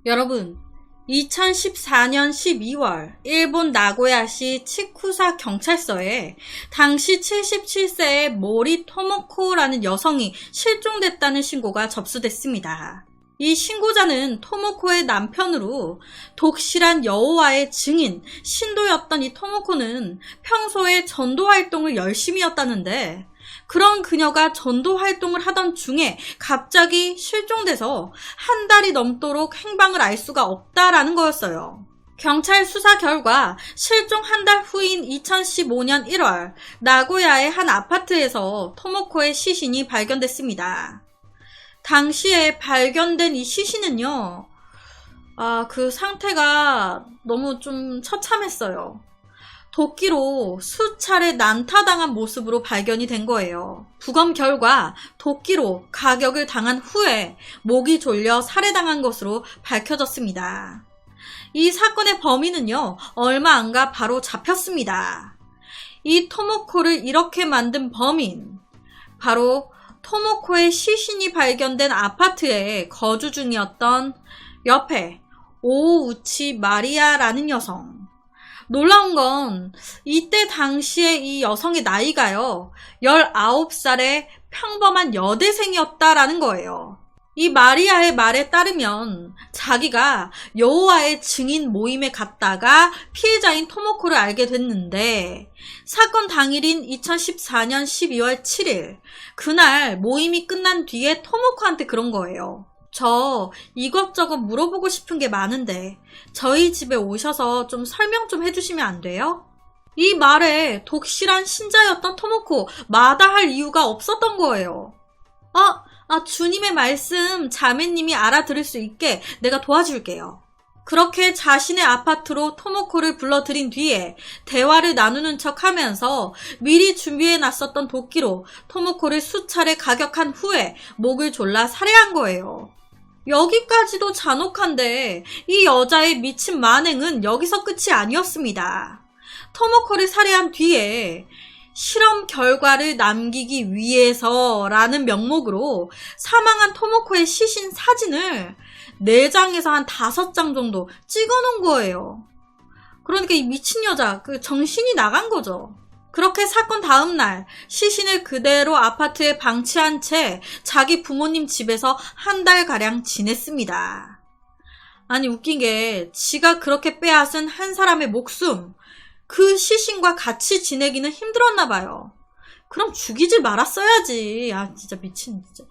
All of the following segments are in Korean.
여러분, 2014년 12월 일본 나고야시 치쿠사 경찰서에 당시 77세의 모리 토모코라는 여성이 실종됐다는 신고가 접수됐습니다. 이 신고자는 토모코의 남편으로 독실한 여호와의 증인 신도였던 이 토모코는 평소에 전도 활동을 열심히 했다는데, 그런 그녀가 전도 활동을 하던 중에 갑자기 실종돼서 한 달이 넘도록 행방을 알 수가 없다라는 거였어요. 경찰 수사 결과 실종 한 달 후인 2015년 1월 나고야의 한 아파트에서 토모코의 시신이 발견됐습니다. 당시에 발견된 이 시신은요, 그 상태가 너무 좀 처참했어요. 도끼로 수차례 난타당한 모습으로 발견이 된 거예요. 부검 결과 도끼로 가격을 당한 후에 목이 졸려 살해당한 것으로 밝혀졌습니다. 이 사건의 범인은요, 얼마 안 가 바로 잡혔습니다. 이 토모코를 이렇게 만든 범인, 바로 토모코의 시신이 발견된 아파트에 거주 중이었던 옆에 오우치 마리아라는 여성. 놀라운 건 이때 당시에 이 여성의 나이가요, 19살의 평범한 여대생이었다라는 거예요. 이 마리아의 말에 따르면 자기가 여호와의 증인 모임에 갔다가 피해자인 토모코를 알게 됐는데, 사건 당일인 2014년 12월 7일 그날 모임이 끝난 뒤에 토모코한테 그런 거예요. 저 이것저것 물어보고 싶은 게 많은데 저희 집에 오셔서 좀 설명 좀 해주시면 안 돼요? 이 말에 독실한 신자였던 토모코 마다할 이유가 없었던 거예요. 주님의 말씀 자매님이 알아들을 수 있게 내가 도와줄게요. 그렇게 자신의 아파트로 토모코를 불러들인 뒤에 대화를 나누는 척 하면서 미리 준비해 놨었던 도끼로 토모코를 수차례 가격한 후에 목을 졸라 살해한 거예요. 여기까지도 잔혹한데 이 여자의 미친 만행은 여기서 끝이 아니었습니다. 토모코를 살해한 뒤에 실험 결과를 남기기 위해서라는 명목으로 사망한 토모코의 시신 사진을 4장에서 한 5장 정도 찍어놓은 거예요. 그러니까 이 미친 여자, 정신이 나간 거죠. 그렇게 사건 다음날 시신을 그대로 아파트에 방치한 채 자기 부모님 집에서 한 달가량 지냈습니다. 아니, 웃긴 게 지가 그렇게 빼앗은 한 사람의 목숨, 그 시신과 같이 지내기는 힘들었나 봐요. 그럼 죽이지 말았어야지. 진짜 미친, 진짜.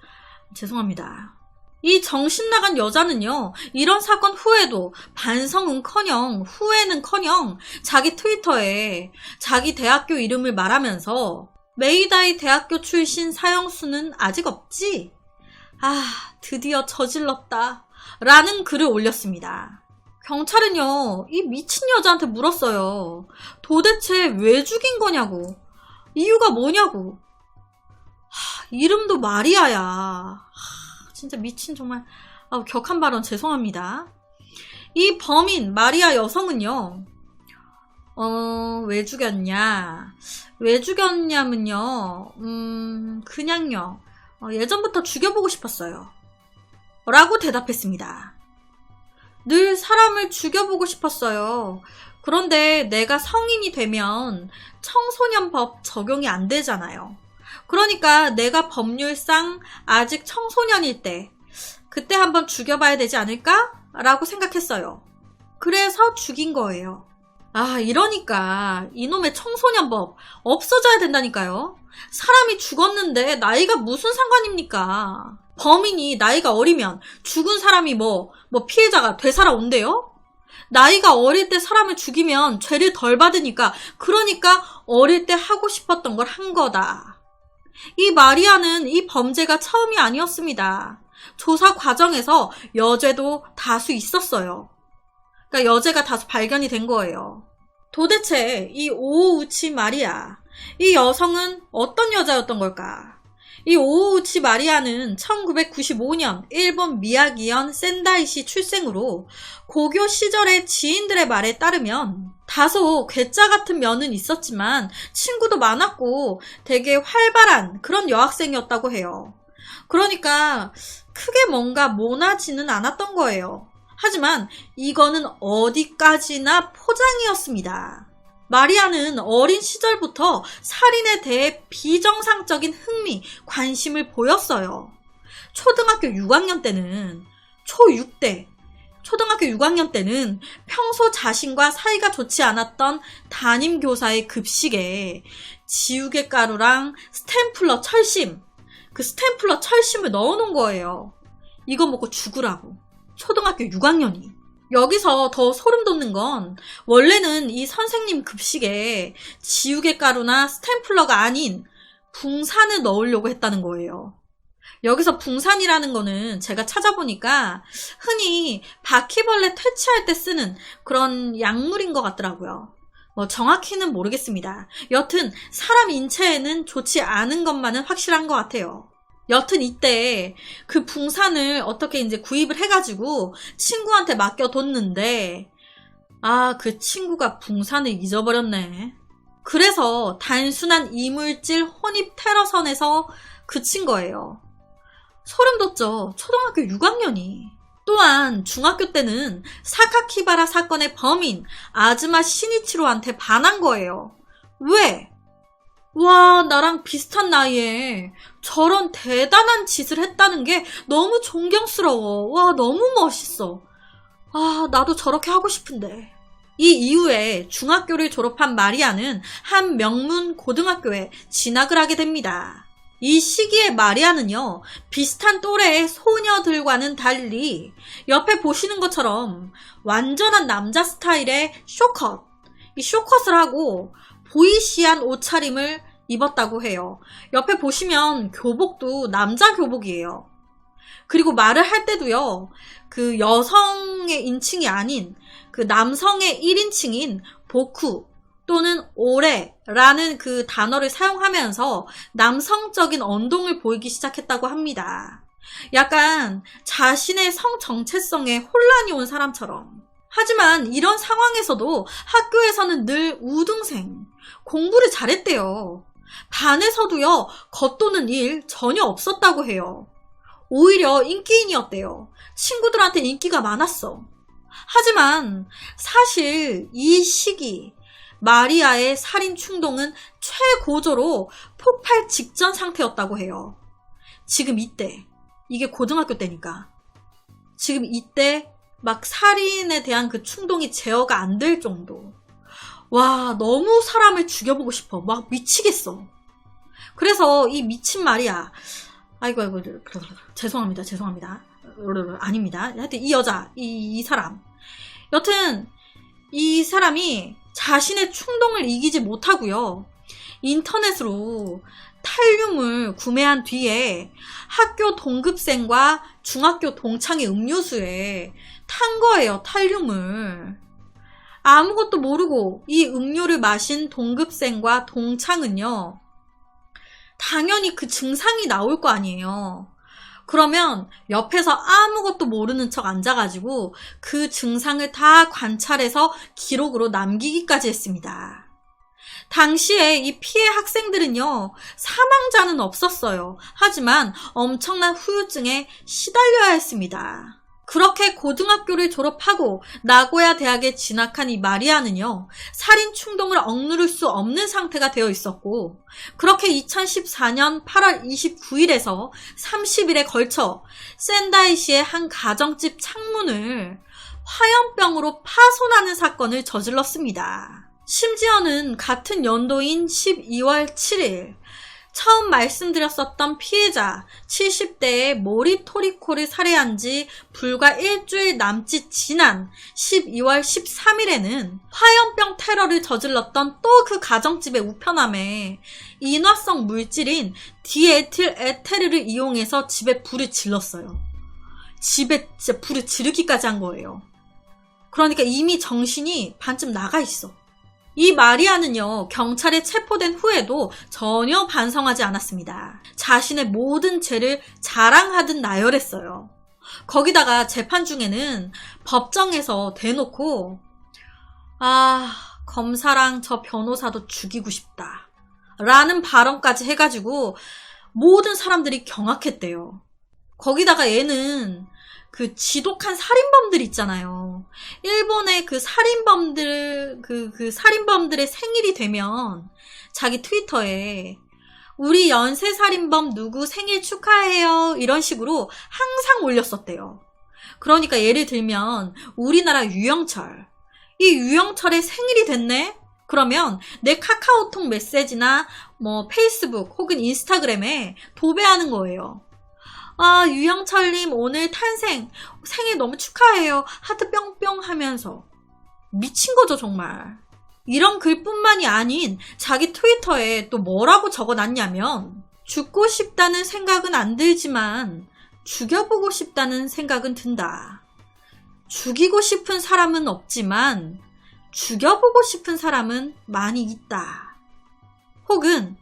죄송합니다. 이 정신나간 여자는요, 이런 사건 후에도 반성은커녕 후회는커녕 자기 트위터에 자기 대학교 이름을 말하면서 메이다이 대학교 출신 사형수는 아직 없지? 드디어 저질렀다 라는 글을 올렸습니다. 경찰은요, 이 미친 여자한테 물었어요. 도대체 왜 죽인 거냐고, 이유가 뭐냐고. 이름도 마리아야. 진짜 미친, 정말 격한 발언 죄송합니다. 이 범인 마리아 여성은요, 왜 죽였냐? 왜 죽였냐면요, 그냥요, 예전부터 죽여보고 싶었어요 라고 대답했습니다. 늘 사람을 죽여보고 싶었어요. 그런데 내가 성인이 되면 청소년법 적용이 안 되잖아요. 그러니까 내가 법률상 아직 청소년일 때, 그때 한번 죽여봐야 되지 않을까? 라고 생각했어요. 그래서 죽인 거예요. 이러니까 이놈의 청소년법 없어져야 된다니까요. 사람이 죽었는데 나이가 무슨 상관입니까? 범인이 나이가 어리면 죽은 사람이 피해자가 되살아온대요? 나이가 어릴 때 사람을 죽이면 죄를 덜 받으니까, 그러니까 어릴 때 하고 싶었던 걸 한 거다. 이 마리아는 이 범죄가 처음이 아니었습니다. 조사 과정에서 여죄도 다수 있었어요. 그러니까 여죄가 다수 발견이 된 거예요. 도대체 이 오우치 마리아, 이 여성은 어떤 여자였던 걸까? 이 오우치 마리아는 1995년 일본 미야기현 센다이시 출생으로 고교 시절의 지인들의 말에 따르면 다소 괴짜 같은 면은 있었지만 친구도 많았고 되게 활발한 그런 여학생이었다고 해요. 그러니까 크게 뭔가 모나지는 않았던 거예요. 하지만 이거는 어디까지나 포장이었습니다. 마리아는 어린 시절부터 살인에 대해 비정상적인 흥미, 관심을 보였어요. 초등학교 6학년 때는 초등학교 6학년 때는 평소 자신과 사이가 좋지 않았던 담임교사의 급식에 지우개 가루랑 스탬플러 철심, 그 스탬플러 철심을 넣어놓은 거예요. 이거 먹고 죽으라고. 초등학교 6학년이. 여기서 더 소름 돋는 건 원래는 이 선생님 급식에 지우개 가루나 스탬플러가 아닌 붕산을 넣으려고 했다는 거예요. 여기서 붕산이라는 거는 제가 찾아보니까 흔히 바퀴벌레 퇴치할 때 쓰는 그런 약물인 것 같더라고요. 정확히는 모르겠습니다. 여튼 사람 인체에는 좋지 않은 것만은 확실한 것 같아요. 여튼 이때 그 붕산을 어떻게 이제 구입을 해가지고 친구한테 맡겨뒀는데 그 친구가 붕산을 잊어버렸네. 그래서 단순한 이물질 혼입 테러선에서 그친 거예요. 소름 돋죠. 초등학교 6학년이. 또한 중학교 때는 사카키바라 사건의 범인 아즈마 시니치로한테 반한 거예요. 왜? 와, 나랑 비슷한 나이에 저런 대단한 짓을 했다는 게 너무 존경스러워. 와, 너무 멋있어. 나도 저렇게 하고 싶은데. 이 이후에 중학교를 졸업한 마리아는 한 명문 고등학교에 진학을 하게 됩니다. 이 시기에 마리아는요, 비슷한 또래의 소녀들과는 달리 옆에 보시는 것처럼 완전한 남자 스타일의 쇼컷, 이 쇼컷을 하고 보이시한 옷차림을 입었다고 해요. 옆에 보시면 교복도 남자 교복이에요. 그리고 말을 할 때도요, 그 여성의 인칭이 아닌 그 남성의 1인칭인 보쿠 또는 오레라는 그 단어를 사용하면서 남성적인 언동을 보이기 시작했다고 합니다. 약간 자신의 성 정체성에 혼란이 온 사람처럼. 하지만 이런 상황에서도 학교에서는 늘 우등생, 공부를 잘했대요. 반에서도요, 겉도는 일 전혀 없었다고 해요. 오히려 인기인이었대요. 친구들한테 인기가 많았어. 하지만 사실 이 시기 마리아의 살인 충동은 최고조로 폭발 직전 상태였다고 해요. 지금 이때, 이게 고등학교 때니까. 지금 이때 막 살인에 대한 그 충동이 제어가 안 될 정도. 와, 너무 사람을 죽여보고 싶어. 막 미치겠어. 그래서 이 미친 마리아, 아이고, 죄송합니다. 아닙니다. 하여튼 이 여자, 이 사람. 여튼 이 사람이 자신의 충동을 이기지 못하고요. 인터넷으로 탈륨을 구매한 뒤에 학교 동급생과 중학교 동창의 음료수에 탄 거예요. 탈륨을. 아무것도 모르고 이 음료를 마신 동급생과 동창은요, 당연히 그 증상이 나올 거 아니에요. 그러면 옆에서 아무것도 모르는 척 앉아가지고 그 증상을 다 관찰해서 기록으로 남기기까지 했습니다. 당시에 이 피해 학생들은요, 사망자는 없었어요. 하지만 엄청난 후유증에 시달려야 했습니다. 그렇게 고등학교를 졸업하고 나고야 대학에 진학한 이 마리아는요, 살인 충동을 억누를 수 없는 상태가 되어 있었고, 그렇게 2014년 8월 29일에서 30일에 걸쳐 센다이시의 한 가정집 창문을 화염병으로 파손하는 사건을 저질렀습니다. 심지어는 같은 연도인 12월 7일, 처음 말씀드렸었던 피해자 70대의 모리 토리코를 살해한 지 불과 일주일 남짓 지난 12월 13일에는 화염병 테러를 저질렀던 또 그 가정집의 우편함에 인화성 물질인 디에틸 에테르를 이용해서 집에 불을 질렀어요. 집에 진짜 불을 지르기까지 한 거예요. 그러니까 이미 정신이 반쯤 나가 있어. 이 마리아는요, 경찰에 체포된 후에도 전혀 반성하지 않았습니다. 자신의 모든 죄를 자랑하듯 나열했어요. 거기다가 재판 중에는 법정에서 대놓고 검사랑 저 변호사도 죽이고 싶다 라는 발언까지 해가지고 모든 사람들이 경악했대요. 거기다가 얘는 그 지독한 살인범들 있잖아요. 일본의 그 살인범들의 생일이 되면 자기 트위터에 우리 연쇄살인범 누구 생일 축하해요 이런 식으로 항상 올렸었대요. 그러니까 예를 들면 우리나라 유영철, 이 유영철의 생일이 됐네? 그러면 내 카카오톡 메시지나 뭐 페이스북 혹은 인스타그램에 도배하는 거예요. 아, 유영철님 오늘 탄생, 생일 너무 축하해요. 하트 뿅뿅 하면서. 미친 거죠, 정말. 이런 글뿐만이 아닌 자기 트위터에 또 뭐라고 적어놨냐면 죽고 싶다는 생각은 안 들지만 죽여보고 싶다는 생각은 든다. 죽이고 싶은 사람은 없지만 죽여보고 싶은 사람은 많이 있다. 혹은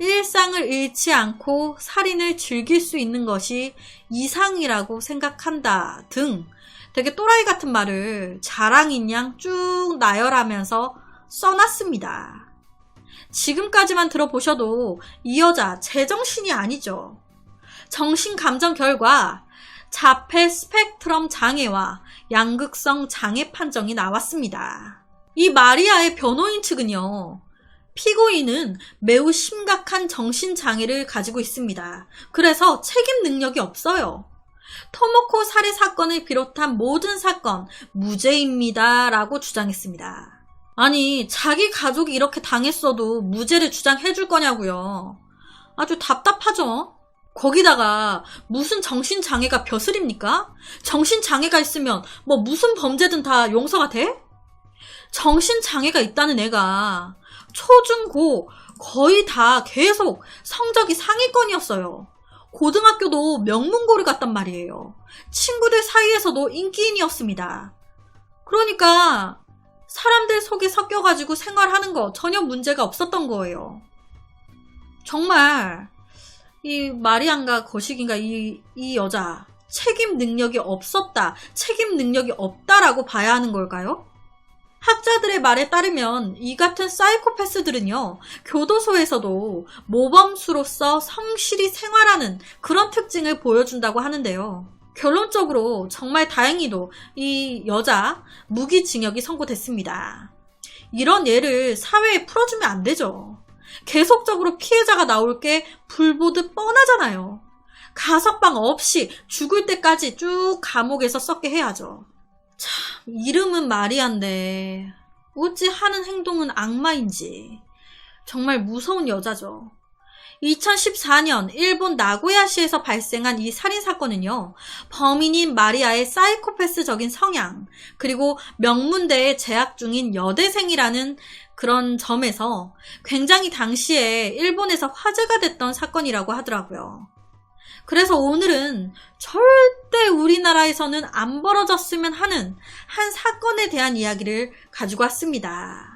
일상을 잃지 않고 살인을 즐길 수 있는 것이 이상이라고 생각한다 등 되게 또라이 같은 말을 자랑인 양 쭉 나열하면서 써놨습니다. 지금까지만 들어보셔도 이 여자 제정신이 아니죠. 정신감정 결과 자폐 스펙트럼 장애와 양극성 장애 판정이 나왔습니다. 이 마리아의 변호인 측은요. 피고인은 매우 심각한 정신장애를 가지고 있습니다. 그래서 책임 능력이 없어요. 토모코 살해 사건을 비롯한 모든 사건 무죄입니다 라고 주장했습니다. 아니 자기 가족이 이렇게 당했어도 무죄를 주장해 줄 거냐고요. 아주 답답하죠. 거기다가 무슨 정신장애가 벼슬입니까? 정신장애가 있으면 뭐 무슨 범죄든 다 용서가 돼? 정신장애가 있다는 애가 초중고 거의 다 계속 성적이 상위권이었어요. 고등학교도 명문고를 갔단 말이에요. 친구들 사이에서도 인기인이었습니다. 그러니까 사람들 속에 섞여가지고 생활하는 거 전혀 문제가 없었던 거예요. 정말 이 마리안가 거식인가 이 여자 책임 능력이 없었다, 책임 능력이 없다라고 봐야 하는 걸까요? 학자들의 말에 따르면 이 같은 사이코패스들은요, 교도소에서도 모범수로서 성실히 생활하는 그런 특징을 보여준다고 하는데요. 결론적으로 정말 다행히도 이 여자 무기징역이 선고됐습니다. 이런 예를 사회에 풀어주면 안 되죠. 계속적으로 피해자가 나올 게 불보듯 뻔하잖아요. 가석방 없이 죽을 때까지 쭉 감옥에서 썩게 해야죠. 참, 이름은 마리아인데 어찌 하는 행동은 악마인지 정말 무서운 여자죠. 2014년 일본 나고야시에서 발생한 이 살인사건은요, 범인인 마리아의 사이코패스적인 성향, 그리고 명문대에 재학 중인 여대생이라는 그런 점에서 굉장히 당시에 일본에서 화제가 됐던 사건이라고 하더라고요. 그래서 오늘은 절대 우리나라에서는 안 벌어졌으면 하는 한 사건에 대한 이야기를 가지고 왔습니다.